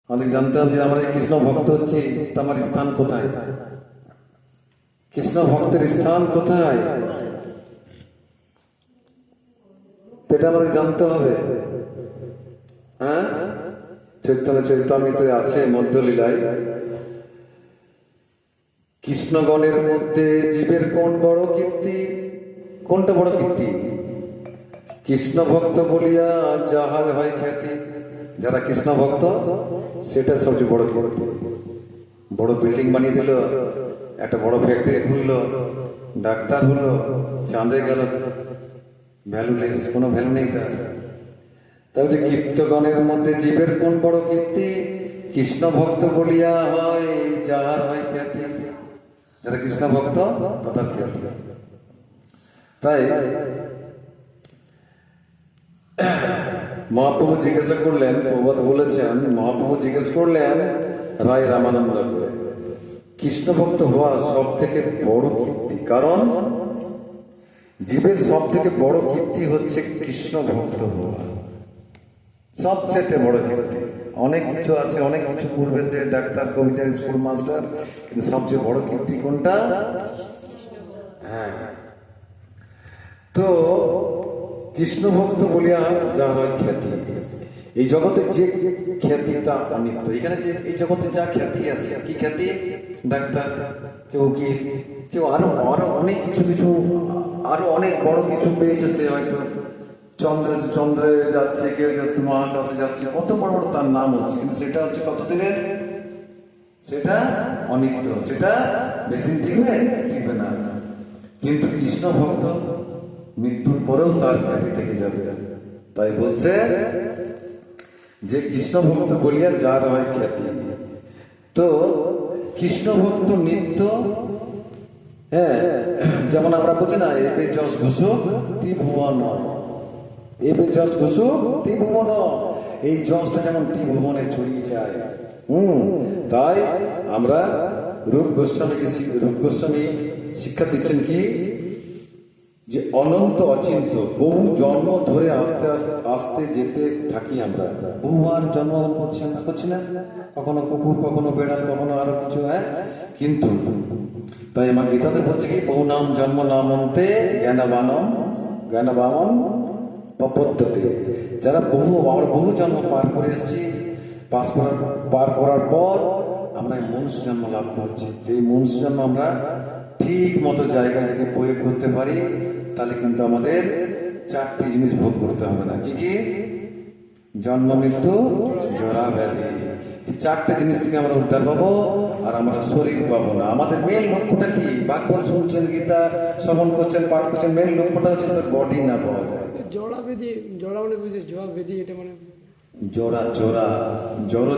আমাদের জানতে হবে যে আমরা এই কৃষ্ণ ভক্ত হচ্ছি, তো আমার স্থান কোথায়? কৃষ্ণ ভক্তের স্থান কোথায়? এটা আমাদের জানতে হবে। হ্যাঁ, চৈতন্য চৈতামৃতে আছে মধ্যলীলায়, কৃষ্ণগণের মধ্যে জীবের কোন বড় কীর্তি? কোনটা বড় কীর্তি? কৃষ্ণ ভক্ত বলিয়া যাহার হয় খ্যাতি। যারা কৃষ্ণ ভক্ত সেটা সবচেয়ে বড় কীর্তি। বড় বিল্ডিং বানিয়ে দিল, একটা বড় ফ্যাক্টরি খুললো, ডাক্তার হলো, চাঁদে গেল, ভ্যালুলেস, কোনো ভ্যালু নেই তার। তাহলে কীর্তগণের মধ্যে জীবের কোন বড় কীর্তি? কৃষ্ণ ভক্ত বলিয়া হয় যাহার হয় খ্যাতি। যারা কৃষ্ণ ভক্ত তাদের খ্যাতি। তাই মহাপ্রভু জিজ্ঞাসা করলেন, প্রভুপাদ বলেছেন, মহাপ্রভু জিজ্ঞেস করলেন রায় রামানন্দকে, কৃষ্ণ ভক্ত হওয়া সব থেকে বড় কীর্তি। কারণ জীবের সব থেকে বড় কীর্তি হচ্ছে কৃষ্ণ ভক্ত হওয়া, সবচেয়ে বড় কীর্তি। অনেক কিছু আছে, অনেক কিছু করবে, যে ডাক্তার, কবিতা, স্কুল মাস্টার, কিন্তু সবচেয়ে বড় কীর্তি কোনটা? হ্যাঁ, তো কৃষ্ণ ভক্ত বলিয়া যার খ্যাতি। এই জগতে যে খ্যাতি তা অনিত্য। এখানে যে এই জগতে যা খ্যাতি আছে, কি খ্যাতি? ডাক্তার, কেউ উকিল, কেউ আরো আরো অনেক কিছু কিছু, আরো অনেক বড় কিছু পেয়েছে। সে হয়তো চন্দ্রে যাচ্ছে, কেউ মহাকাশে যাচ্ছে, কত বড় বড় তার নাম হচ্ছে, কিন্তু সেটা হচ্ছে কতদিনের? সেটা অনিত্য, সেটা বেশি দিন টিকবে না। কিন্তু কৃষ্ণ ভক্ত মৃত্যুর পরেও তার খ্যাতি থেকে যাবে। তাই বলছে যে কৃষ্ণ ভক্ত বলিয়া যার হয় খ্যাতি। তো কৃষ্ণ ভক্ত নিত্য, হ্যাঁ, যেমন আমরা বলছি না, এবে যশ ঘোষক ত্রিভুবন, এবে যশ ঘোষক ত্রিভুবন, এই যশটা যেমন ত্রিভুবনে ছড়িয়ে যায়। তাই আমরা রূপ গোস্বামী শিক্ষা দিচ্ছেন কি, যে অনন্ত অচিন্ত বহু জন্ম ধরে আস্তে আস্তে আস্তে যেতে থাকি আমরা। বহু আর জন্ম করছি না, কখনো কুকুর, কখনো বেড়াল, কখনো আরো কিছু। হ্যাঁ, কিন্তু তাই আমার গীতাতে বলছে কি, বহু নাম জন্ম নামন্তে জ্ঞানবানম পপদ্যতে। যারা আমরা বহু জন্ম পার করে এসেছি, পার করার পর আমরা এই মনুষ্য জন্ম লাভ করছি। এই মনুষ্য জন্ম আমরা ঠিক মতো জায়গায় যদি প্রয়োগ করতে পারি, তাহলে কিন্তু আমাদের চারটি জিনিস ভোগ করতে হবে না। কি কি? জন্ম, মৃত্যু, জরা, ব্যাধি। এই চারটে জিনিস থেকে আমরা উদ্ধার পাবো, আর আমরা শরীর পাবো না। আমাদের মেন লক্ষ্যটা কি? ভাগবত শুনছেন, গীতা শ্রবণ করছেন, পাঠ করছেন, মেন লক্ষ্যটা হচ্ছে তার বডি না পাওয়া যায়। জরা মানে বুঝে, জরা ব্যাধি, এটা মানে জড়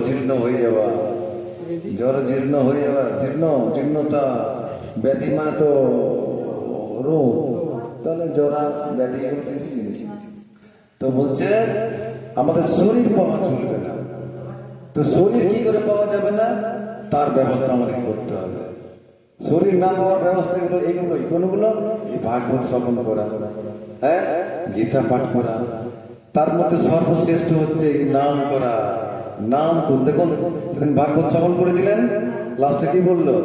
জীর্ণ হয়ে যাওয়া, জীর্ণতা। ব্যাধি মানে তো রোগ, তাহলে জরা ব্যাধি এগুলো বেশি জিনিস। তো বলছে আমাদের শরীর পাওয়া চলবে না। তো শরীর কি করে পাওয়া যাবে না? তার ব্যবস্থা আমাদের করতে হবে। শরীর না পাওয়ার ব্যবস্থা কোনগুলো? এই ভাগবত শ্রবণ করা, হ্যাঁ, গীতা পাঠ করা, তার মধ্যে সর্বশ্রেষ্ঠ হচ্ছে নাম করা। নাম দেখুন, সেদিন ভাগবত শ্রবণ করেছিলেন, লাস্টে কি বললো?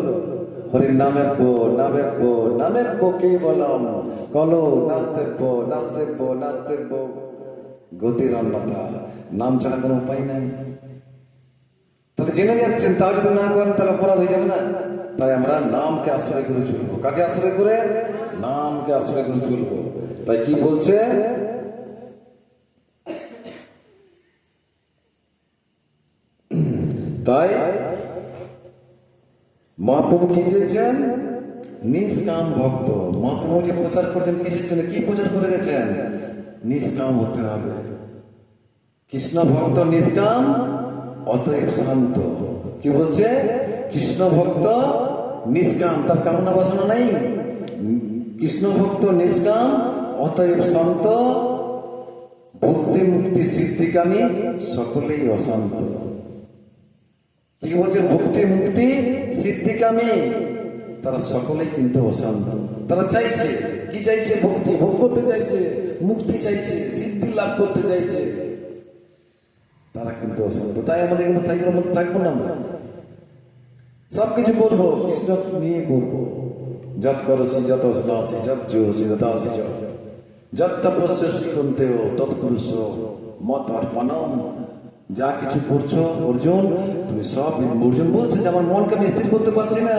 হরির নামের পো কে বলম কলো নাচতে গতির অন্যতা। নাম ছাড়া কোনো উপায় নাই। তাহলে জেনে যাচ্ছেন, তাও যদি না করেন তাহলে অপরাধ হয়ে যাবে না। তাই আমরা নামকে আশ্রয় করে চলবো। কাকে আশ্রয় করে? নামকে আশ্রয় করে চলবো। তাই কি বলছে? তাই মহাপ্রভু কি চেয়েছেন? নিষ্কাম ভক্ত। মহাপ্রভু যে প্রচার করছেন কিসের জন্য? কি প্রচার করে গেছেন? নিষ্কাম হতে হবে। কৃষ্ণ ভক্ত নিষ্কাম, অতএব শান্ত। কি বলছে? কৃষ্ণ ভক্ত নিষ্কাম, তার কামনা বাসনা নাই। কৃষ্ণ ভক্ত নিষ্কাম, অতএব শান্ত, ভক্তি মুক্তি সিদ্ধিকামী, সকলেই অশান্ত। কি বলছে? ভক্তি মুক্তি সিদ্ধিকামী, তারা সকলেই কিন্তু অশান্ত। তারা চাইছে কি? চাইছে ভক্তি, ভোগ করতে চাইছে, মুক্তি চাইছে, সিদ্ধি লাভ করতে চাইছে। কিন্তু তারা অশান্ত। তারা চাইছে, ভক্তি, ভোগ করতে চাইছে, মুক্তি চাইছে, সিদ্ধি লাভ করতে চাইছে, কিন্তু তারা অশান্ত। তারা চাইছে কি? চাইছে ভক্তি, ভোগ করতে চাইছে, মুক্তি চাইছে, সিদ্ধি লাভ করতে চাইছে, কিন্তু তারা কিন্তু অশান্ত। তাই আমাদের এগুলো এগুলোর মধ্যে থাকবো না আমরা, সবকিছু করবো কৃষ্ণ নিয়ে করবো। যত করসি যত স্নাসি যত জোসি দাসি যত তপস্যসি কুন্তেও তৎপুরুষ মত অর্পণম। যা কিছু করছো অর্জুন তুমি সব, অর্জুন বলছে যে আমার মনকে আমি স্থির করতে পারছি না।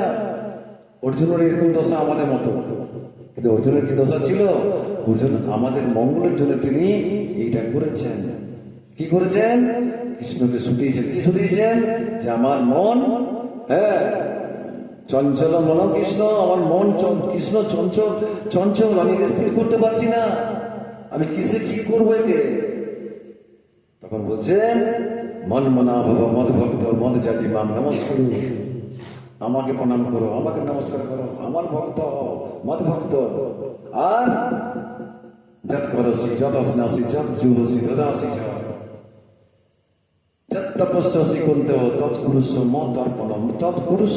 অর্জুনের এরকম দশা আমাদের মতো, কিন্তু অর্জুনের কি দশা ছিল? অর্জুন আমাদের মঙ্গলের জন্য তিনি এইটা করেছেন। কি করেছেন? কৃষ্ণকে শুধিয়েছেন। কি শুধিয়েছেন? যে আমার মন, হ্যাঁ, চঞ্চল মন কৃষ্ণ, আমার মন কৃষ্ণ চঞ্চল চঞ্চল, আমি একে স্থির করতে পারছি না, আমি কিসে ঠিক করবো একে? তখন বলছেন মন মনা ভব মদ ভক্ত মদ জাতি মাম নমস্কার, আমাকে প্রণাম করো, আমাকে নমস্কার করো, আমার ভক্ত মদ ভক্ত। আর যত করসি যত স্নাসি যত জুহসি দদাসি যত তপস্যসি কুন্তে তৎপুরুষ মত অর্পণম। তৎপুরুষ,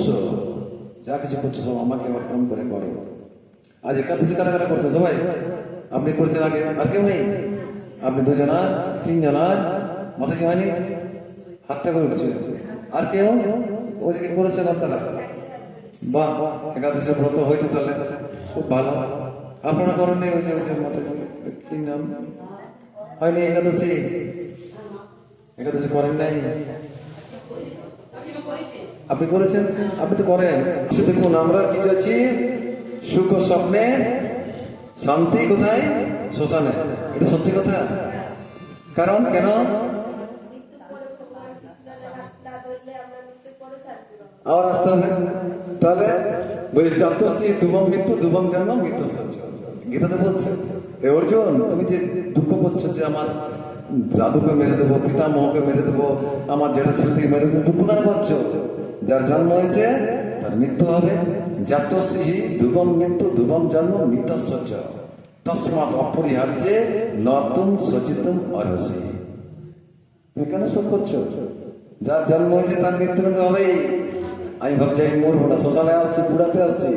যা কিছু করছো সব আমাকে অর্পণ করে করো। আজ একাদশী কারা কারা করছে? সবাই? আপনি করছেন আগে? আর কেউ নেই? আপনি দুজনার তিনজনার মাথায় কি হয়নি? হাতটা করে উঠছে। আর কেউ ওইদিকে করেছেন আপনারা? বাহ, একাদশী ব্রত হয়েছে তাহলে খুব ভালো। আপনারা করেন নেই? ওই যে মাথায় কি নাম হয়নি একাদশী? একাদশী করেন নাই? আপনি করেছেন? আপনি তো করেন। দেখুন আমরা কি চাচ্ছি? সুখ স্বপ্নে, শান্তি কোথায়? শ্মশানে। এটা সত্যি কথা। কারণ কেন? আবার আসতে হবে। তাহলে বলি চাতুর্থী দুবম মৃত্যু দুবম জন্ম মৃত্যু সহ্য। গীতাতে বলছে অর্জুন তুমি যে দুঃখ করছো যে আমার দাদুকে মেরে দেবো, পিতামহকে মেরে দেবো, আমার যেটা ছেলেকে মেরে দেবো, দুঃখ কেন পাচ্ছ? যার জন্ম হয়েছে তার মৃত্যু হবে। জাতশ্রী দুবম মৃত্যু দুবম জন্ম মৃত্যুশ্চ তস্মাৎ অপরিহার্যে নতুম সচিতম অরসি। তুমি কেন শোক করছো? যার জন্ম হয়েছে তার মৃত্যু কিন্তু হবেই। আমি ভাবছি আমি মরবো না, শ্মশানে আসছি, বুড়াতে আসছি,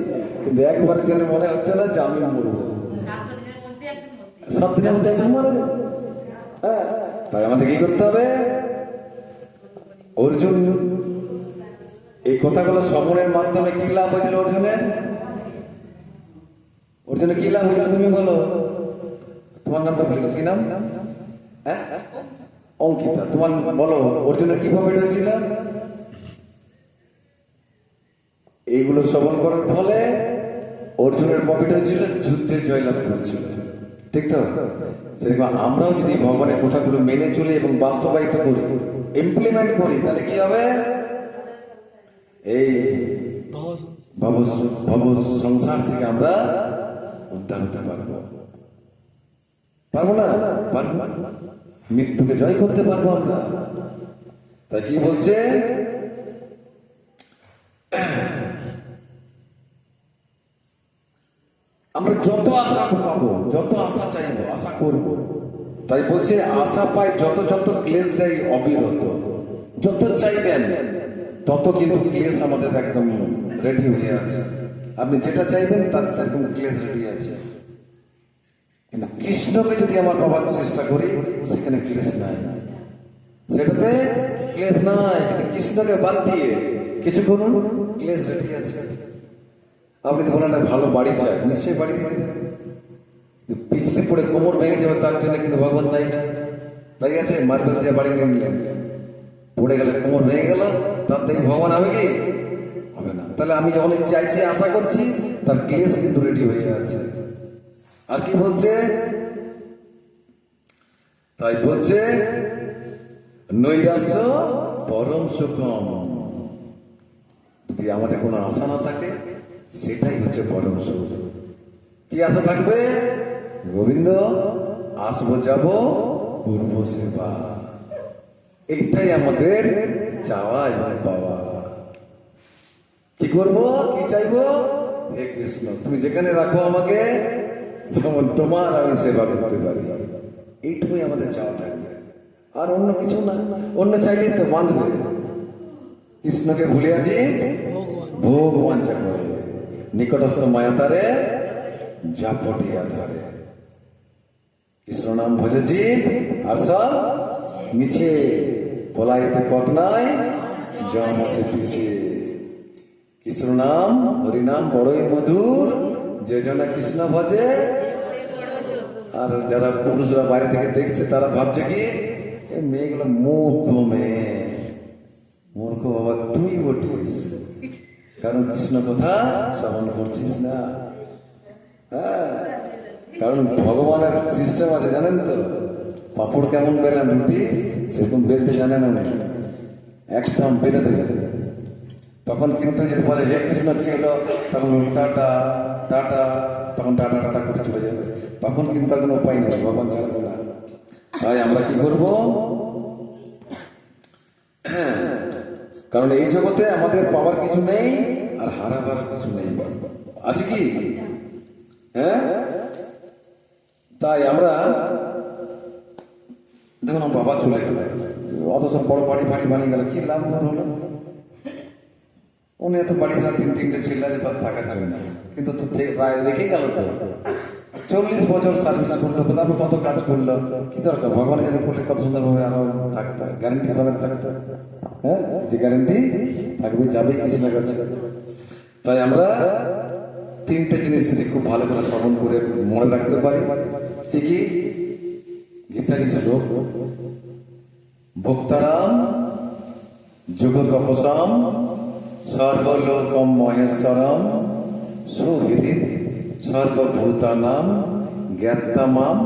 কিন্তু একবারের জন্য মনে হচ্ছে না যে আমি মরবো। 7 দিনের মধ্যে একদম মরে যাবে। হ্যাঁ, তাই আমাদের কি করতে হবে? অর্জুন এই কথাগুলো শ্রবণের মাধ্যমে কি লাভ হয়েছিল অর্জুনের? অর্জুনের কি লাভ হয়েছিল তুমি বলো? তোমার নামটা বলি, কি নাম? হ্যাঁ, অঙ্কিতা। তোমার বলো অর্জুনের কি প্রফিট হয়েছিল? এইগুলো শ্রবণ করার ফলে অর্জুনের প্রফিট হয়েছিল, যুদ্ধে জয়লাভ করেছিল। ঠিক তো? সেরকম আমরাও যদি ভগবানের কথাগুলো মেনে চলি এবং বাস্তবায়িত করি, ইমপ্লিমেন্ট করি, তাহলে কি হবে? এই ভব সংসার থেকে আমরা উদ্ধার হতে পারবো। পারবো না? পারবো। মৃত্যুকে জয় করতে পারবো আমরা। তাই কি বলছে? আমরা যত আশা পাবো, যত আশা চাইবো, আশা করবো। তাই বলছে আশা পাই যত যত ক্লেশ দেয় অবিরত। যত চাইবেন তত কিন্তু ক্লেশ আমাদের একদম রেডি হয়ে আছে। আপনি যেটা চাইবেন তার সেরকম ক্লেশ রেডি আছে। কিন্তু কৃষ্ণকে যদি আমার পাওয়ার চেষ্টা করি সেখানে ক্লেশ নাই, সেটাতে ক্লেশ নাই। কিন্তু কৃষ্ণকে বাদ দিয়ে কিছু করুন, ক্লেশ রেডি আছে। আপনি তো বলেন ভালো বাড়ি চাই, নিশ্চয়ই বাড়ি দিয়ে দেবেন। পিছলে পড়ে কোমর ভেঙে যাবে তার জন্য কিন্তু ভগবান দায়ী না। তাই আছে মার্বেল দিয়ে বাড়ি নিয়ে নিলেন, পড়ে গেলে কোমর ভেঙে গেল, তার থেকে ভগবান হবে কি? হবে না। তাহলে আমি যখন চাইছি, আশা করছি, তার ক্লেশ কিন্তু রেডি হয়ে আছে। আর কি বলছে? তাই বলছে নৈরাশ্য পরম সুখম। যদি আমাদের কোনো আশা না থাকে সেটাই হচ্ছে পরম সুখ। কি আশা থাকবে? গোবিন্দ আসবো যাব পূর্ব সেবা, এইটাই আমাদের চাওয়া এবং পাওয়া। কি করবো, কি চাইবো? হে কৃষ্ণ তুমি যেখানে রাখো আমাকে, যেমন তোমার আমি সেবা করতে পারি, এইটুকুই আমাদের চাওয়া থাকবে। আর অন্য কিছু না। অন্য চাইলেই তো বাঁধবে। কৃষ্ণকে ভুলে আছি ভোগ বাঞ্ছা করে, নিকটস্থ মায়াতারে জাপটিয়া ধরে। কৃষ্ণ নাম ভজেছি আর সব মিছে। পলাইতে পথ নাই, জম আছে পিছে। কৃষ্ণ নাম হরিনাম বড়ই মধুর, যে জনা কৃষ্ণ ভজে। আর যারা পুরুষরা বাইরে থেকে দেখছে তারা ভাবছে কি এই মেয়েগুলো মূর্খ মেয়ে। মূর্খ বাবা তুই বটিস, কারণ কৃষ্ণ কথা শ্রবণ করছিস না। হ্যাঁ, কারণ ভগবানের সিস্টেম আছে জানেন তো, পাপড় কেমন বেলেন রুটি সেরকম বেলতে জানেন উনি, একদম বেলে দেবে। তখন কিন্তু যদি বলে হে কৃষ্ণ কি হলো, তখন টাটা টাটা, তখন টাটা টাটা করে চলে যাবে। তখন কিন্তু আর কোনো উপায় নেই, ভগবান ছাড়বে না। তাই আমরা কি করব? কারণ এই জগতে আমাদের পাওয়ার কিছু নেই আর হারাবার কিছু নেই, আছে কি? হ্যাঁ, তাই আমরা দেখুন বাবা চলে গেল, অত সব বড় বাড়ি বাড়ি বানিয়ে গেল, কি লাভ হলো? উনি এত বাড়ি যা তিনটে ছেলে আছে তার থাকার জন্য, কিন্তু তো রেখে গেল তো 40 বছর সার্ভিস করলো, তারপর কত কাজ করলো, কি দরকার? ভগবানের জন্য করলে কত সুন্দরভাবে আরো থাকতে হয়, গ্যারেন্টি সমেত থাকতে। হ্যাঁ, যে গ্যারেন্টি থাকবে যাবে কৃষ্ণের কাছে। তাই আমরা তিনটে জিনিস যদি খুব ভালো করে শ্রবণ করে মনে রাখতে পারি, ঠিকই গীতারি শ্লোক, ভোক্তারাম যুগ তপসাম সর্বলোকম মহেশ্বরম সুহৃদি সর্বভূতানাম জ্ঞাতামাম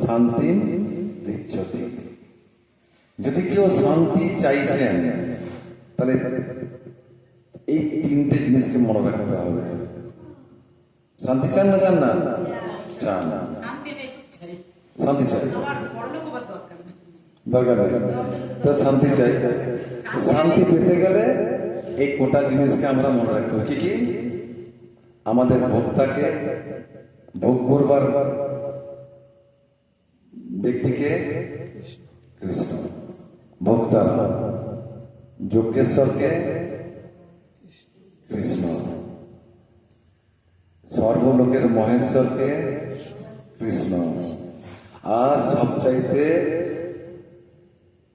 শান্তিম পৃচ্ছতি। যদি কেউ শান্তি চাইছেন তাহলে এই তিনটে জিনিসকে মনে রাখতে হবে। শান্তি চান না চান না? চান। শান্তি চাই, দরকার নেই তো শান্তি চাই। শান্তি পেতে গেলে এই কোটা জিনিসকে আমরা মনে রাখতে হবে। কি কি? আমাদের ভোক্তাকে, ভোগ করবার ব্যক্তিকে কৃষ্ণ, ভোক্তারা যজ্ঞেশ্বরকে কৃষ্ণ, সর্বলোকের মহেশ্বরকে কৃষ্ণ, আর সবচাইতে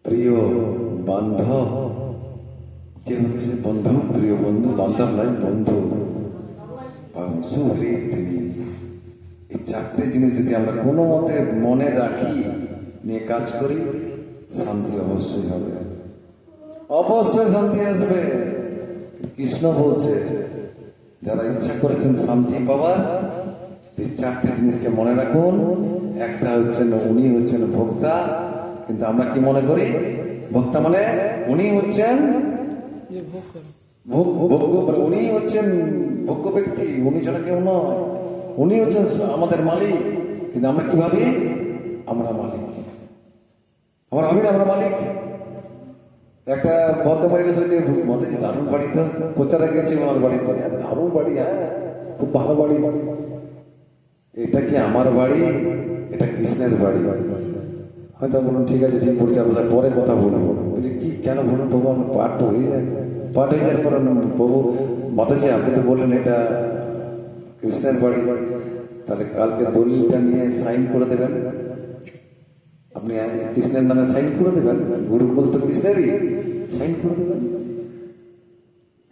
প্রিয় বান্ধব কে হচ্ছে? বন্ধু, প্রিয় বন্ধু, বান্ধব নয় বন্ধু, সুহৃদ তিনি। এই চারটে জিনিস যদি আমরা কোনো মতে মনে রাখি, নিয়ে কাজ করি, শান্তি অবশ্যই হবে, অবশ্যই শান্তি আসবে। কৃষ্ণ বলছে যারা ইচ্ছা করেছেন শান্তি পাওয়ার, এই চারটে জিনিসকে মনে রাখুন। একটা হচ্ছেন উনি হচ্ছেন ভোক্তা, কিন্তু আমরা কি মনে করি? ভোক্তা মানে উনি হচ্ছেন উনি হচ্ছেন ভোগ্য ব্যক্তি, উনি ছাড়া কেউ নয়, উনি হচ্ছেন আমাদের মালিক। কিন্তু আমরা কি ভাবি? আমরা মালিক, আমরা ভাবি না আমরা মালিক। একটা বদ্ধ পরিবেশ হয়েছে, মতেছি দারুণ বাড়ি, তো প্রচারে গেছি আমার বাড়িতে, দারুণ বাড়ি, হ্যাঁ খুব ভালো বাড়ি। এটা কি আমার বাড়ি? এটা কৃষ্ণের বাড়ি। হয়তো বলুন ঠিক আছে, ঠিক বলছে, আপনার পরে কথা বলবো। বলছি কি, কেন বলুন প্রভু? আমার পাঠ হয়ে যায়, পাঠ হয়ে যাওয়ার পর প্রভু মাতাজি আপনি তো বললেন এটা কৃষ্ণের বাড়ি, তাহলে কালকে দলিলটা নিয়ে সাইন করে দেবেন, আপনি কৃষ্ণের নামে সাইন করে দেবেন, গুরুকুল তো কৃষ্ণেরই, সাইন করে দেবেন।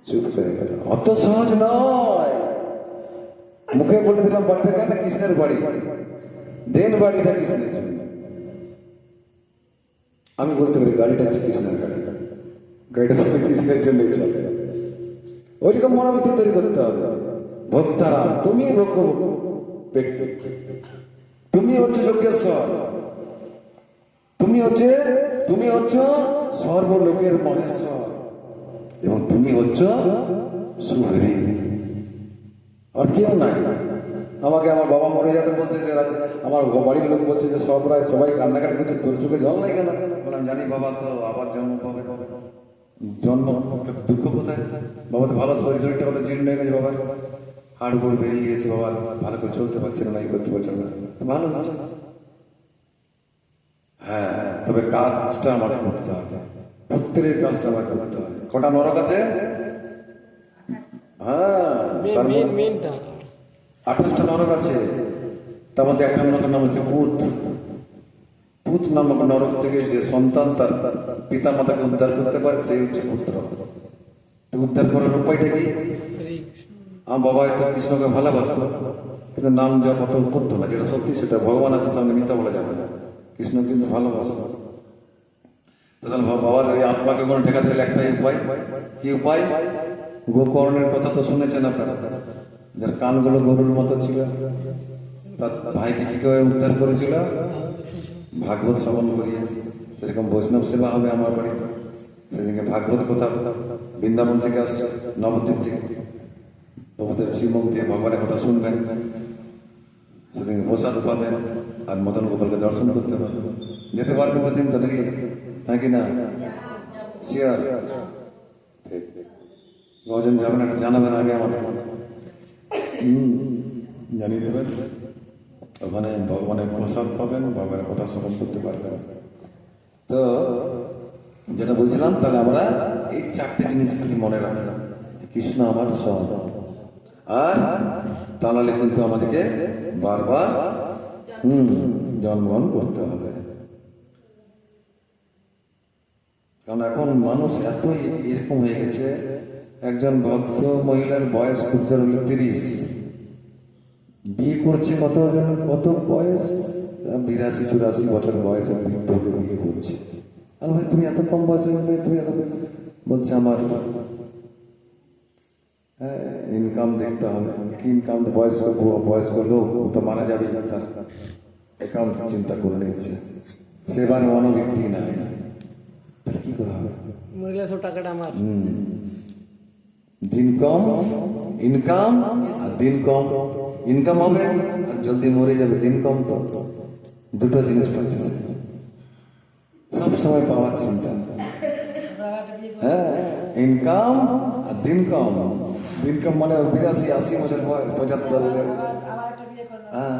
চুপ হয়ে গেল, অত সহজ নয়। মুখে বলে দিলাম বাড়িটা কেন কৃষ্ণের বাড়ি, দেন বাড়িটা কৃষ্ণের জন্য। আমি বলতে পারি গাড়িটা হচ্ছে কৃষ্ণের গাড়ি, গাড়িটা সবাই কৃষ্ণের জন্যই চলে। ওইরকম মনোবৃত্তি তৈরি করতে হবে। ভক্তারাম, তুমি ভোগ্য ব্যক্তি, তুমি হচ্ছে যোগেশ্বর, তুমি হচ্ছ সর্বলোকের মহেশ্বর, এবং তুমি হচ্ছ সুহৃদ। আর কেউ নাই। আমাকে আমার বাবা মরে যেতে বলছে, যে আমার বাড়ির লোক বলছে যে সবাই কান্নাকাটি করছে, তোর চোখে জল নাই কেন? বললাম জানি বাবা, তো আবার জন্ম পাবে, জন্ম দুঃখ কোথায়? বাবা তো ভালো, শরীরটা কত জীর্ণ হয়ে গেছে, বাবার হাড় গোড় বেরিয়ে গেছে, বাবা ভালো করে চলতে পারছে না, করতে পারছে না, ভালো না। হ্যাঁ, তবে কাজটা আমাকে করতে হবে, প্রত্যেকের কাজটা আমাকে করতে হবে। কটা নরক আছে? হ্যাঁ, 28টা নরক আছে। তার মধ্যে একটা নরকের নাম হচ্ছে পুত পুত নামক নরক থেকে যে সন্তান তার পিতা মাতাকে উদ্ধার করতে পারে সেই হচ্ছে পুত্র। তো উদ্ধার করার উপায়টা কি? আমার বাবা হয়তো কৃষ্ণকে ভালোবাসত, কিন্তু নাম জপ অত করতো না, যেটা সত্যি সেটা ভগবান আছে সামনে মিথ্যা বলা যাবে না। কৃষ্ণ কিন্তু ভালোবাসত। তাহলে বাবার ওই আত্মাকে কোনো ঠেকাতে গেলে একটাই উপায়। কি উপায়? গোকর্ণের কথা তো শুনেছেন আপনারা, যার কানগুলো গরুর মতো ছিল, তার ভাইকে কি করে উদ্ধার করেছিল? ভাগবত শ্রবণ করিয়ে। সেরকম বৈষ্ণব সেবা হবে আমার বাড়িতে। সেদিকে ভাগবত কথা বৃন্দাবন থেকে আসছে, নবদ্বীপ থেকে, প্রভুদেব শ্রীমুখ দিয়ে ভগবানের কথা শুনবেন, সেদিকে প্রসাদ পাবেন, আর মদন গোপালকে দর্শন করতে পারবেন। যেতে পারবেন সেদিন তো নাকি, নাকি না? শিয়ার কজন যাবেন একটা জানাবেন আগে আমাদের, জানিয়ে দেবেন। ওখানে ভগবানের প্রসাদ পাবেন, ভগবানের কথা শ্রবণ করতে পারবেন। তো যেটা বলছিলাম, তাহলে আমরা এই চারটে জিনিস খালি মনে রাখলাম, কৃষ্ণ আমার সব। আর তাহলে কিন্তু আমাদেরকে বারবার জন্মগ্রহণ করতে হবে। কারণ এখন মানুষ এতই এরকম হয়ে গেছে, একজন ভদ্র মহিলার বয়স খুব জোর হলে 30, বিয়ে করছে কত বয়স? 82-84 বছর বয়সে বৃদ্ধকে বিয়ে করছে। আর ভাই তুমি এত কম বয়সের মধ্যে তুমি এত বলছে আমার ইনকাম দেখতে হবে। কি ইনকাম? বয়স্ক লোক তো মারা যাবে, তার অ্যাকাউন্ট চিন্তা করে নিচ্ছে, সেবার মনোবৃত্তি নাই, কি করা হবে? টাকাটা আমার দিন কম ইনকাম, আর দিন কম ইনকাম হবে আর জলদি মরে যাবে। দিন কম, তো দুটো জিনিস পাচ্ছে সব সময় পাওয়ার চিন্তা। হ্যাঁ, ইনকাম আর দিন কম। দিন কম মানে 82-80 বছর, 75। হ্যাঁ,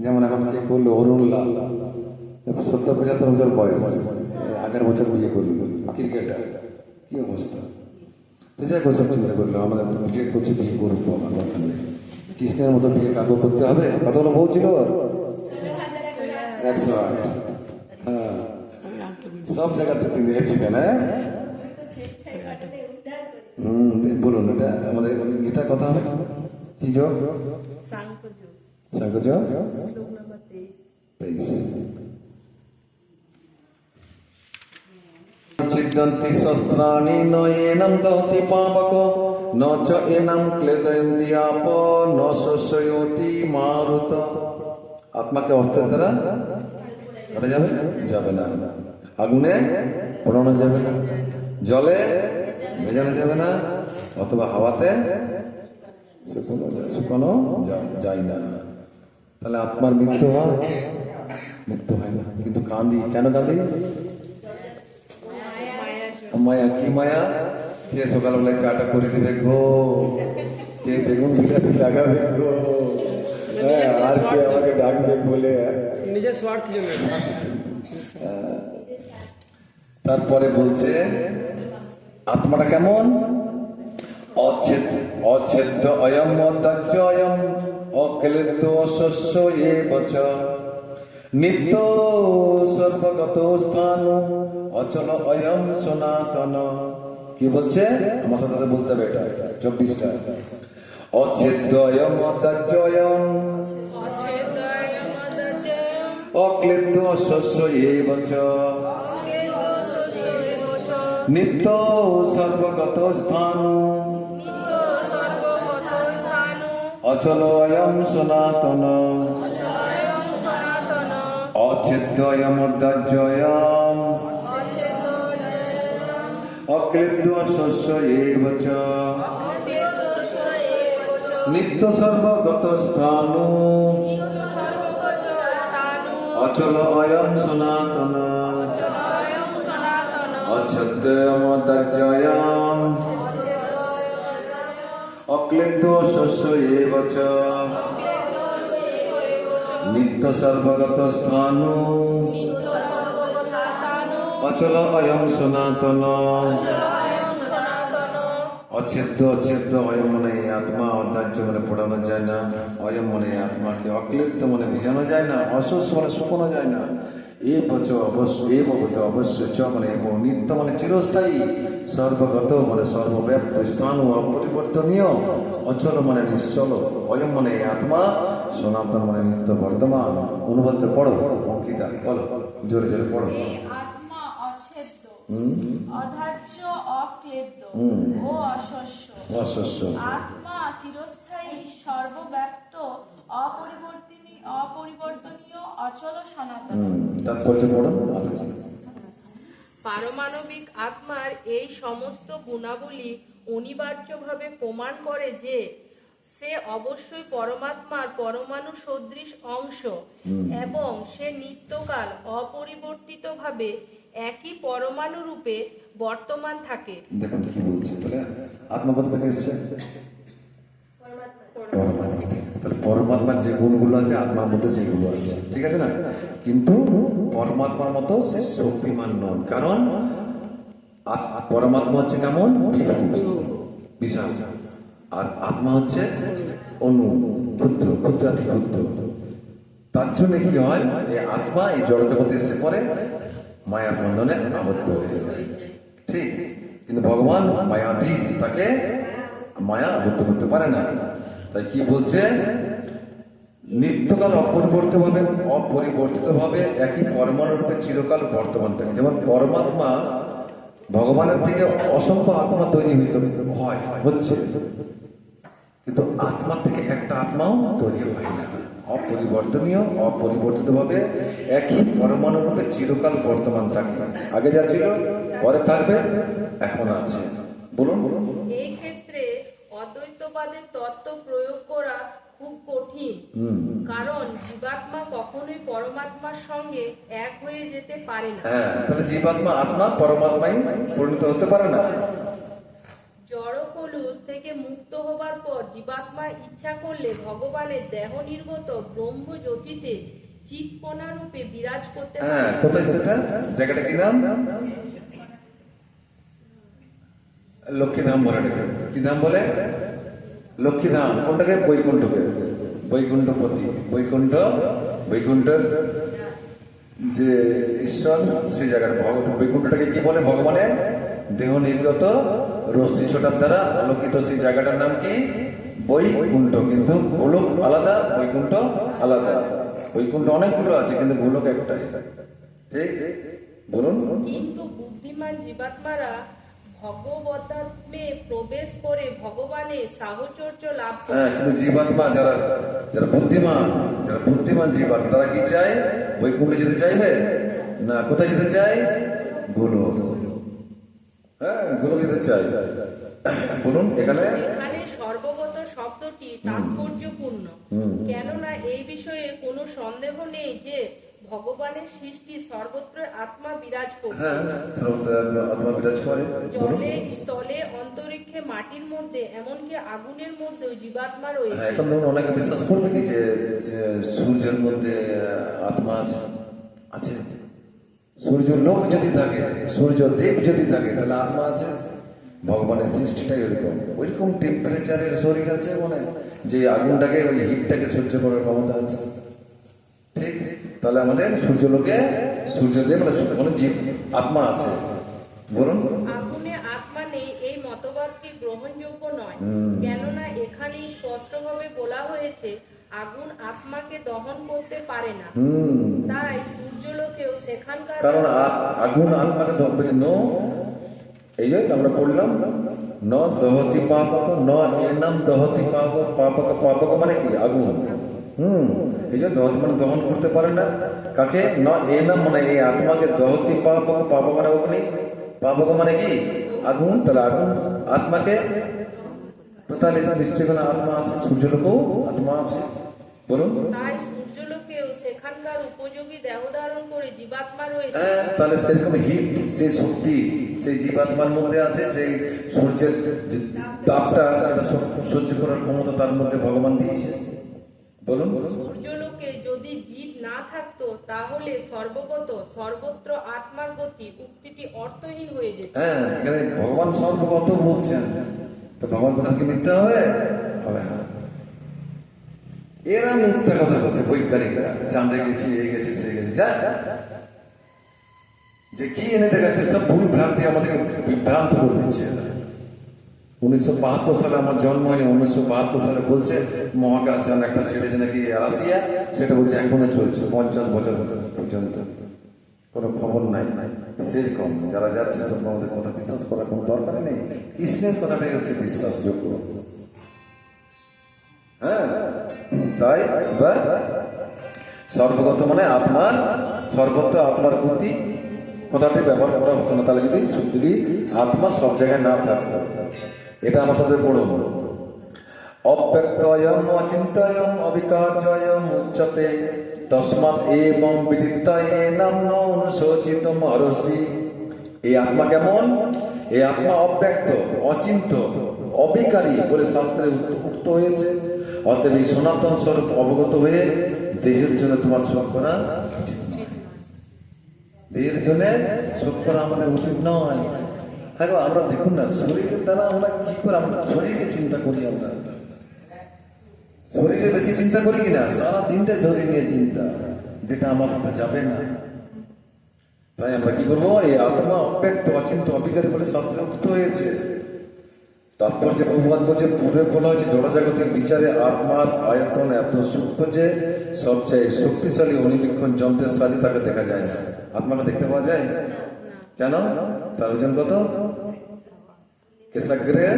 যেমন এখন কে করলো অরুণ লাল, 70-75 বছর বয়স, 11 বছর বিয়ে করলো, ক্রিকেটার। কি অবস্থা! তো যাই হোক, সব চিন্তা করলো আমাদের যে করছে বিয়ে করবো, কৃষ্ণের মতো বিয়ে কাগজ করতে হবে। কতগুলো বউ ছিল? 108। হ্যাঁ, সব জায়গাতে তিনি এসেছিলেন। হ্যাঁ, বলুন, এটা আমাদের গীতা কথা হবে। কি যোগ? সাংখ্যযোগ 23। ছিদ্যন্তি শস্ত্রাণি ন এনম দহতি পাবক ন চ এনম ক্লেদয়ন্তি আপ ন শস্যয়তি মারুত। আত্মাকে অস্ত্রের দ্বারা কাটা যাবে না, আগুনে পোড়ানো যাবে না, জলে ভেজানো যাবে না, অথবা হাওয়াতে শুকানো যায় না। তাহলে আত্মার মৃত্যু হয় না, কিন্তু কাঁদি। কেন কাঁদি? মায়া। কি মায়া? কে সকালবেলায় চাটা করে দিবে গো, কে বেগুন বিলাতি লাগাবে গো, আর কে আমাকে ডাকবে বলে নিজের স্বার্থ জন্য। তারপরে বলছে আত্মাটা কেমন? অচ্ছেদ্য অয়ম অদাহ্য অয়ম অক্লেদ্য অশস্য এবচ নিত্য সর্বগত স্থান অচল অয়ম সনাতন। কি বলছে? আমার সাথে বলতে হবে এটা 24টা। অচ্ছেদ্য অয়ম অদাহ্য অয়ম অক্লেদ্য অশস্য এবচ নিত্য সর্বগত স্থান অচল অয়ম সনাতন। অচ্ছেদ্য অয়ম অদাহ্য অয়ম অক্লেদ্য শস্য এবচ নিত্য সর্বগত স্থান অচল অয়ম সনাতন। অচ্ছেদ্য অয়ম অদাহ্য অয়ম অক্লেদ্য শস্য এবচ নিত্য সর্বগত স্থান অচল অয়ম সনাতন। অচ্ছেদ্য অয়ম মানে আত্মা, অদাহ্য মানে পড়ানো যায় না, অয়ম মানে আত্মাকে, অক্লেদ্য মানে ভিজানো যায় না, অশস্য মানে শুকানো যায় না, এ বচ অবশ্য এ বলতে অবশ্য চ মানে এবং নিত্য মানে চিরস্থায়ী, সর্বগত মানে সর্বব্যাপ্ত, স্থান ও অপরিবর্তনীয়, অচল মানে নিশ্চল, অয়ম মানে এই আত্মা, সনাতন মানে নিত্য বর্তমান। অনুবাদ পড়ো অঙ্কিতা, বলো জোরে জোরে পড়ো। এই আত্মা অচ্ছেদ্য, অধার্য, অক্লেদ্য ও অশস্য। অশস্য। আত্মা চিরস্থায়ী, সর্বব্যাপ্ত, অপরিবর্তনীয়, অচল, সনাতন। তারপর পড়ো মাতাজি। পারমাণবিক আত্মার এই সমস্ত গুণাবলী অনিবার্যভাবে প্রমাণ করে যে সে অবশ্যই পরমাত্মার পরমাণু সদৃশ অংশ এবং সে নিত্যকাল অপরিবর্তিতভাবে একই পরমাণু রূপে বর্তমান থাকে। দেখুন কি বলছে, তাহলে আত্মা কোথা থেকে এসছে? পরমাত্মা থেকে। তাহলে পরমাত্মার যে গুণগুলো আছে আত্মার মধ্যে সেগুলো আছে, ঠিক আছে না? কিন্তু পরমাত্মার মতো সে শক্তিমান নন, কারণ পরমাত্মা হচ্ছে কেমন? বিশাল, আর আত্মা হচ্ছে অনু, ক্ষুদ্র, ক্ষুদ্রাতি ক্ষুদ্র। তার জন্য কি হয়, এই আত্মা এই জড়জগতে এসে পরে মায়ার বন্ধনে আবদ্ধ হয়ে যায়, ঠিক। কিন্তু ভগবান মায়াধীশ, তাকে মায়া আবদ্ধ করতে পারে না। তাই কি বলছে, নিত্যকাল অপরিবর্তিতভাবে একই পরমাণু রূপে চিরকাল বর্তমান থাকে। যেমন পরমাত্মা ভগবানের থেকে অসংখ্য আত্মা তৈরি হচ্ছে, কিন্তু আত্মার থেকে একটা আত্মাও তৈরি হয় না। অপরিবর্তিতভাবে একই পরমাণু রূপে চিরকাল বর্তমান থাকে। আগে যা ছিল, পরে থাকবে, এখন আছে। বলুন। এই ক্ষেত্রে অদ্বৈতবাদের তত্ত্ব প্রয়োগ করা খুব কঠিন, কারণ জীবাত্মা কখনোই পরমাত্মার সঙ্গে এক হয়ে যেতে পারে না। হ্যাঁ, তাহলে জীবাত্মা আত্মা পরমাত্মায় পরিণত হতে পারে না। জড় কলুষ থেকে মুক্ত হবার পর জীবাত্মা ইচ্ছা করলে ভগবানের দেহ নির্গত ব্রহ্ম জ্যোতিতে চিৎকণা রূপে বিরাজ করতে হ্যাঁ, পারে। কোথায় সেটা? জায়গাটা কি নাম? লক্ষ্মীধাম বলে। কি ধাম বলে? লক্ষ্মীধাম। কোনটাকে? বৈকুণ্ঠকে। বৈকুণ্ঠপতি, বৈকুণ্ঠের যে ঈশ্বর, সেই জায়গাটা বৈকুণ্ঠটাকে কি বলে? ভগবানের দেহ নির্গত রশ্মি ছোটার দ্বারা আলোকিত সেই জায়গাটার নাম কি? বৈকুণ্ঠ। কিন্তু গোলক আলাদা, বৈকুণ্ঠ আলাদা। বৈকুণ্ঠ অনেকগুলো আছে, কিন্তু গোলক একটাই, ঠিক। বলুন। কিন্তু বুদ্ধিমান জীবাত্মারা ভগবতাত্মে প্রবেশ করে ভগবানের সাহচর্য লাভ করে। হ্যাঁ, কিন্তু জীবাত্মা যারা বুদ্ধিমান জীবাত্মা, তারা কি চায়? বৈকুণ্ঠে যেতে চাইবে না। কোথায় যেতে চায়? গোলক। হ্যাঁ, গোলক যেতে চাই। বলুন। এখানে সর্বগত শব্দটি তাৎপর্যপূর্ণ, কেননা এই বিষয়ে কোনো সন্দেহ নেই যে ভগবানের সৃষ্টি সর্বত্র আত্মা বিরাজ করছে। হ্যাঁ, আত্মা বিরাজ করে। জলে, স্থলে, অন্তরিক্ষে, মাটির মধ্যে, এমনকি আগুনের মধ্যেও জীবাত্মা রয়েছে। এখন ধরুন অনেকে বিশ্বাস করবে কি যে সূর্যের মধ্যে আত্মা আছে। সূর্য লোক যদি থাকে, সূর্য দেব যদি থাকে, তাহলে আত্মা আছে। ভগবানের সৃষ্টিটাই ওইরকম টেম্পারেচারের শরীর আছে, মানে যে আগুনটাকে, ওই হিটটাকে সহ্য করার ক্ষমতা আছে, ঠিক। তাহলে আমাদের সূর্যদেব মানে জীব আত্মা আছে। বলুন। আগুনে আত্মা নেই, এই মতবাদটি গ্রহণযোগ্য নয়, কেননা এখানে স্পষ্টভাবে বলা হয়েছে আগুন আত্মাকে দহন করতে পারে না। তাই সূর্যলোকেও সেখানকার, কারণ আগুন আত্মাকে দহন করছে। এই জন্য আমরা পড়লাম, ন দহতি পাপক, ন এনাম দহতি পাপক। পাপক মানে কি? আগুন। এই জন্য দহতি মানে দহন করতে পারে না। কাকে? ন এনাম মানে এই আত্মাকে, দহতি পাপক। পাপক মানে অগ্নি, পাপক মানে কি? আগুন। তাহলে আগুন আত্মাকে, তাহলে নিশ্চয় কোনো আত্মা আছে। সূর্যলোকেও আত্মা আছে। বলুন। তাই সূর্যলোকেও সেখানকার উপযোগী দেহ ধারণ করে জীবাত্মা রয়েছে। হ্যাঁ, তাহলে সেরকম হিট, সেই শক্তি সেই জীবাত্মার মধ্যে আছে, যে সূর্যের যে তাপটা, সেটা সহ্য করার ক্ষমতা তার মধ্যে ভগবান দিয়েছে। বলুন। সূর্যলোকে যদি জীব না থাকতো, তাহলে সর্বগত সর্বত্র আত্মার গতি উক্তিটি অর্থহীন হয়ে যেত। হ্যাঁ, এখানে ভগবান সর্বগত বলছেন, তো ভগবান কথা কি মিথ্যা হবে? হবে না। এরা মিথ্যা কথা বলছে, বৈজ্ঞানিকরা। চাঁদে গেছি, এই গেছে, সে গেছে, যা যে কি এনে দেখাচ্ছে, সব ভুল ভ্রান্তি আমাদেরকে বিভ্রান্ত করে দিচ্ছে। 1972 সালে আমার জন্ম হয়নি, 1972 সালে বলছে মহাকাশ যান একটা ছেড়েছে নাকি রাশিয়া, সেটা বলছে এখনো চলছে 50 বছর পর্যন্ত, কোনো খবর নাই। সেরকম যারা যাচ্ছে সব আমাদের কথা বিশ্বাস করার কোনো দরকার নেই। কৃষ্ণের কথাটাই হচ্ছে বিশ্বাসযোগ্য। হ্যাঁ, তাই সর্বগত মানে আত্মার সর্বত্র আত্মার গতি কথাটি ব্যবহার করা হতো না। তাহলে যদি আত্মা সব জায়গায় না থাকতো, এটা আমার সাথে পড়ুন। অব্যক্তয়ম অচিন্তয়ম অবিকার্যয়ম উচ্যতে তস্মাৎ এবং বিদিত্তায় নাম্ন অনুশোচিত মহর্ষি। এই আত্মা কেমন? এই আত্মা অব্যক্ত, অচিন্ত, অবিকারী বলে শাস্ত্রে উক্ত হয়েছে। অতএব এই সনাতন স্বরূপ অবগত হয়ে দেহের জন্য তোমার শোক করা উচিত নয়। দেহের জন্য শোক করা আমাদের উচিত নয়। হ্যাঁ, আমরা দেখুন না, শরীরের দ্বারা আমরা কি করে আমরা শরীরকে চিন্তা করি। আমরা শরীরে বেশি চিন্তা করি কিনা? সারা দিনটা শরীর নিয়ে চিন্তা, যেটা আমার সাথে যাবে না। তাই আমরা কি করবো? এই আত্মা অব্যক্ত, অচিন্ত, অবিকারী বলে শাস্ত্রে উক্ত হয়েছে। তারপর যে প্রবাদ বলছে, পূর্বে বলা হয়েছে জড়জাগতিক বিচারে আত্মার আয়তন এত সূক্ষ্ম যে সবচেয়ে শক্তিশালী অণুবীক্ষণ যন্ত্রের সাহায্যে তাকে দেখা যায় না। আত্মাকে দেখতে পাওয়া যায় কেন? তার ওজন কত? কেশাগ্রের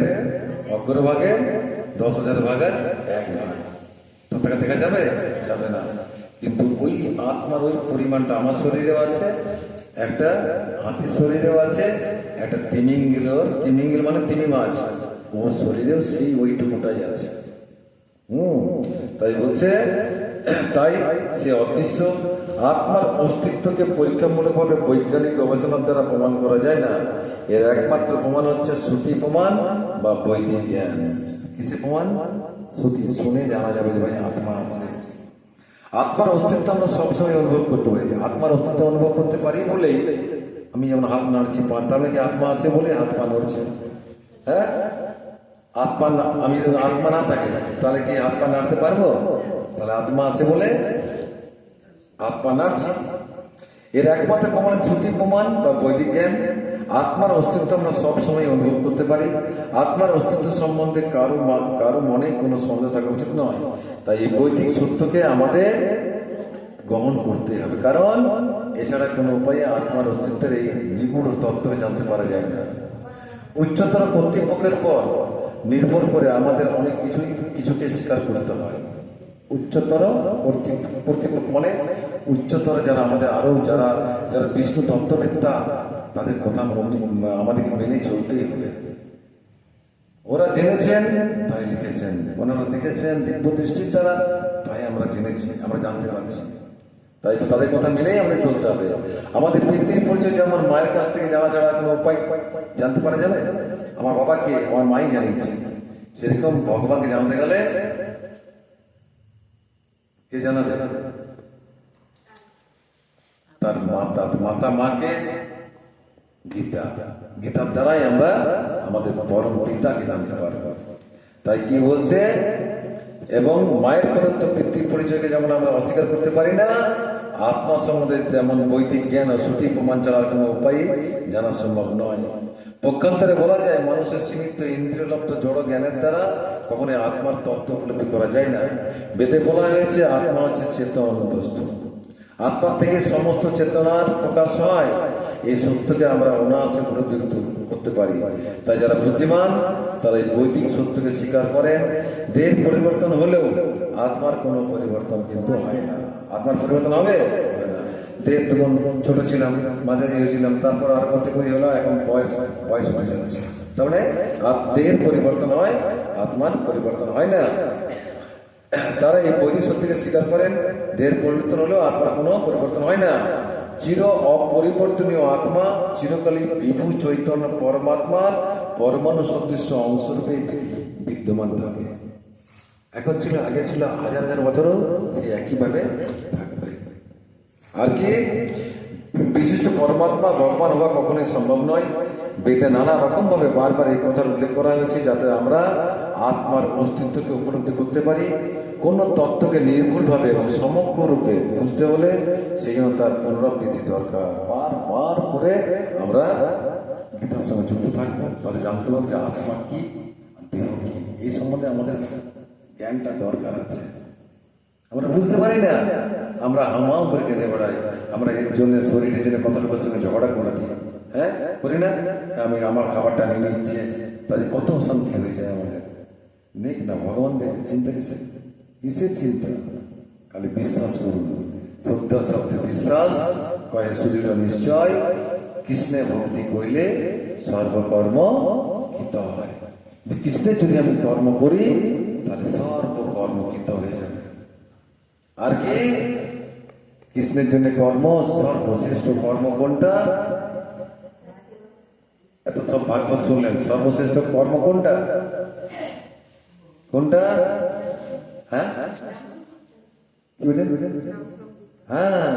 অগ্রভাগে 10,000 ভাগের 1 ভাগ। তো তাকে দেখা যাবে? যাবে না। কিন্তু ওই আত্মার ওই পরিমাণটা আমার শরীরেও আছে, একটা হাতির শরীরেও আছে, একটা তিমিঙ্গিল মানে তিমি মাছ, ওর শরীরেও সেই ওইটুকুটাই আছে। তাই বলছে, তাই সে অদৃশ্য। আত্মার অস্তিত্বকে পরীক্ষামূলকভাবে বৈজ্ঞানিক গবেষণার দ্বারা প্রমাণ করা যায় না। এর একমাত্র প্রমাণ হচ্ছে শ্রুতি প্রমাণ বা বৈদিক জ্ঞান। কিসে প্রমাণ? শ্রুতি শুনে জানা যাবে যে ভাই আত্মা আছে। আত্মার অস্তিত্ব আমরা সবসময় অনুভব করতে পারি। আত্মার অস্তিত্ব অনুভব করতে পারি বলেই আমি যেমন হাত নাড়ছি, তাহলে কি আত্মা আছে বলে হাত পা নড়ছে? হ্যাঁ, আত্মা আমি যদি আত্মা না থাকে তাহলে কি হাত পা নাড়তে পারবো? তাহলে আত্মা আছে বলে আত্মা নাড়ছে। এর একমাত্র প্রমাণ শ্রুতি প্রমাণ বা বৈদিক জ্ঞান। আত্মার অস্তিত্ব আমরা সবসময় অনুভব করতে পারি। আত্মার অস্তিত্ব সম্বন্ধে কারো মনে কোনো সন্দেহ থাকা উচিত নয়। তাই এই বৈদিক সত্যকে আমাদের গ্রহণ করতে হবে, কারণ এছাড়া কোনো উপায়ে আত্মার অস্তিত্বের এই নিগুড় তত্ত্বকে জানতে পারা যায় না। উচ্চতর কর্তৃপক্ষের পর নির্ভর করে আমাদের অনেক কিছুকে স্বীকার করতে হয়। উচ্চতর কর্তৃপক্ষ মানে উচ্চতর যারা আমাদের আরো যারা বিষ্ণু তত্ত্ববেত্তা, তাদের কথা আমাদেরকে মেনে চলতেই হবে। ওরা জেনেছেন তাই লিখেছেন, ওনারা লিখেছেন দিব্য দৃষ্টির দ্বারা, তাই আমরা জেনেছি, আমরা জানতে পারছি। তাই তাদের কথা মেনেই আমাদের চলতে হবে। আমাদের পিতৃর পরিচয় যে আমার মায়ের কাছ থেকে জানা ছাড়া কোনো উপায় জানতে পারা যাবে? আমার বাবাকে আমার মাই জানিয়েছে। সেরকম ভগবানকে জানতে গেলে কে জানাবে? তার মাতা মাকে গীতার দ্বারাই আমরা আমাদের পরম পিতাকে জানতে পারবো। তাই কি বলছে? এবং মায়ের প্রদত্ত পিতৃ পরিচয়কে যেমন আমরা অস্বীকার করতে পারি না, আত্মা সম্বন্ধে যেমন বৈদিক জ্ঞান ও শ্রুতি প্রমাণ ছাড়ার কোনো উপায় জানা সম্ভব নয়। পক্ষান্তরে বলা যায়, মানুষের সীমিত ইন্দ্রিয়লব্ধ জড় জ্ঞানের দ্বারা কখনোই আত্মার তত্ত্ব উপলব্ধি করা যায় না। বেদে বলা হয়েছে আত্মা হচ্ছে চেতন বস্তু, আত্মার থেকে সমস্ত চেতনার প্রকাশ হয়। এই সত্যকে আমরা অনায়াসে উপলব্ধি করতে পারি। তাই যারা বুদ্ধিমান তারা এই বৈদিক সত্যকে স্বীকার করেন। দেহের পরিবর্তন হলেও আত্মার কোনো পরিবর্তন কিন্তু হয় না। আত্মার পরিবর্তন হবে না। দেহ তখন ছোট ছিলাম, মাঝারি হয়েছিলাম, তারপর আর কত করে হলো, এখন বয়স হতে যাচ্ছে। তার মানে দেহের পরিবর্তন হয়, আত্মার পরিবর্তন হয় না। তারা এই বৈদিক সত্যকে স্বীকার করেন। দেহের পরিবর্তন হলেও আত্মার কোনো পরিবর্তন হয় না। চির অপরিবর্তনীয় আত্মা চিরকালীন বিভু চৈতন্য পরমাত্মার পরমাণু সদৃশ্য অংশরূপে বিদ্যমান থাকে। এখন ছিল, আগে ছিল, হাজার হাজার বছরও সে একইভাবে থাকবে। আর কি বিশিষ্ট পরমাত্মা ভগবান হওয়া কখনোই সম্ভব নয়। বেদে নানা রকম ভাবে বারবার এই কথার উল্লেখ করা হয়েছে, যাতে আমরা আত্মার অস্তিত্বকে উপলব্ধি করতে পারি। কোন তত্ত্বকে নির্ভুলভাবে এবং সমগ্র রূপে বুঝতে হলে সেই জন্য তার পুনরাবৃত্তি দরকার। বার করে আমরা গীতার সঙ্গে যুক্ত থাকবো, তাহলে জানতে পারবো যে আত্মা কি, দেহ কি, এই সম্বন্ধে আমাদের জ্ঞানটা দরকার আছে। আমরা বুঝতে পারি না, আমরা হামাও করে কেঁদে বেড়াই, আমরা এর জন্য শরীরের জন্য কত লোকের সঙ্গে ঝগড়া করে দিই, হ্যাঁ করি না? আমি আমার খাবারটা নিয়ে নিচ্ছে, তাহলে কত অশান্তি হয়ে যায় আমাদের। নেক না ভগবান দেখ চিন্তা কিসের চিন্তা? খালি বিশ্বাস করুন, শ্রদ্ধা শব্দে বিশ্বাস কয়ে শরীর নিশ্চয়, কৃষ্ণে ভক্তি কইলে সর্বকর্ম কৃত হয়। কৃষ্ণের যদি আমি কর্ম করি তাহলে সর্বকর্ম কৃত হয়ে যাবে। আর কি কৃষ্ণের জন্য কর্ম, সর্বশ্রেষ্ঠ কর্ম কোনটা? এত সব ভাগবত শুনলেন, সর্বশ্রেষ্ঠ কর্ম কোনটা? কোনটা? হ্যাঁ কি বলছেন? হ্যাঁ,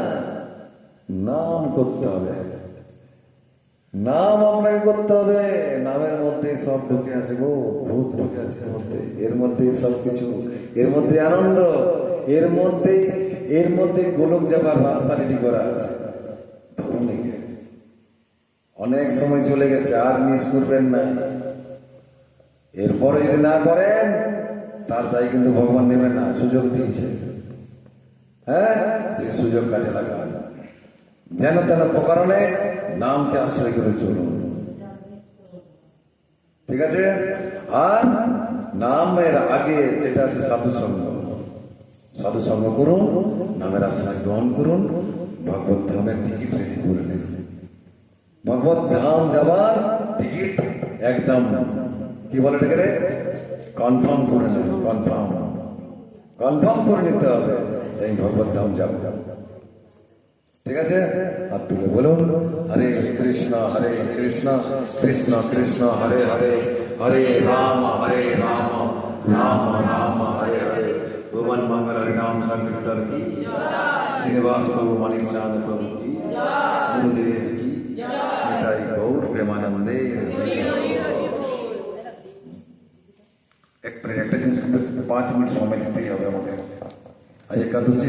নাম করতে হবে, নাম আপনাকে করতে হবে। নামের মধ্যে সব ঢুকে আছে গো, ভূত ঢুকে আছে এর মধ্যে, এর মধ্যে সব কিছু, এর মধ্যে আনন্দ, এর মধ্যে গোলক যাবার রাস্তা রেডি করা আছে। অনেক সময় চলে গেছে, আর মিস করবেন না। এরপরে যদি না করেন তার দায় কিন্তু ভগবান নেবেন না, সুযোগ দিয়েছে। হ্যাঁ, সে সুযোগ কাজে লাগান, যেন তেন প্রকারণে নামকে আশ্রয় করে চলুন, ঠিক আছে? আর নামের আগে সেটা হচ্ছে সাধুসঙ্গ। সাধুসঙ্গ করুন, নামের আশ্রয় গ্রহণ করুন, ভগবত ধামের টিকিট রেডি করে নিন। ভগবত ধাম যাবার টিকিট একদম কি বলে এটাকে, কনফার্ম করে নেন, কনফার্ম করে নিতে হবে যে আমি ভগবত ধাম যাবো, ঠিক আছে? হাত তুলে বলুন, হরে কৃষ্ণ কৃষ্ণ কৃষ্ণ হরে হরে, হরে রাম রাম রাম হরে হরে। ভুবন মঙ্গল হরিনাম সংকীর্তন কি, শ্রীনিবাস প্রভু মানিক চাঁদ প্রভু কি, গুরুদেব কি, নিতাই গৌর প্রেমানন্দে। একটা জিনিস কিন্তু 5 মিনিট সময় দিতেই হবে আমাদের। আজ একাদশী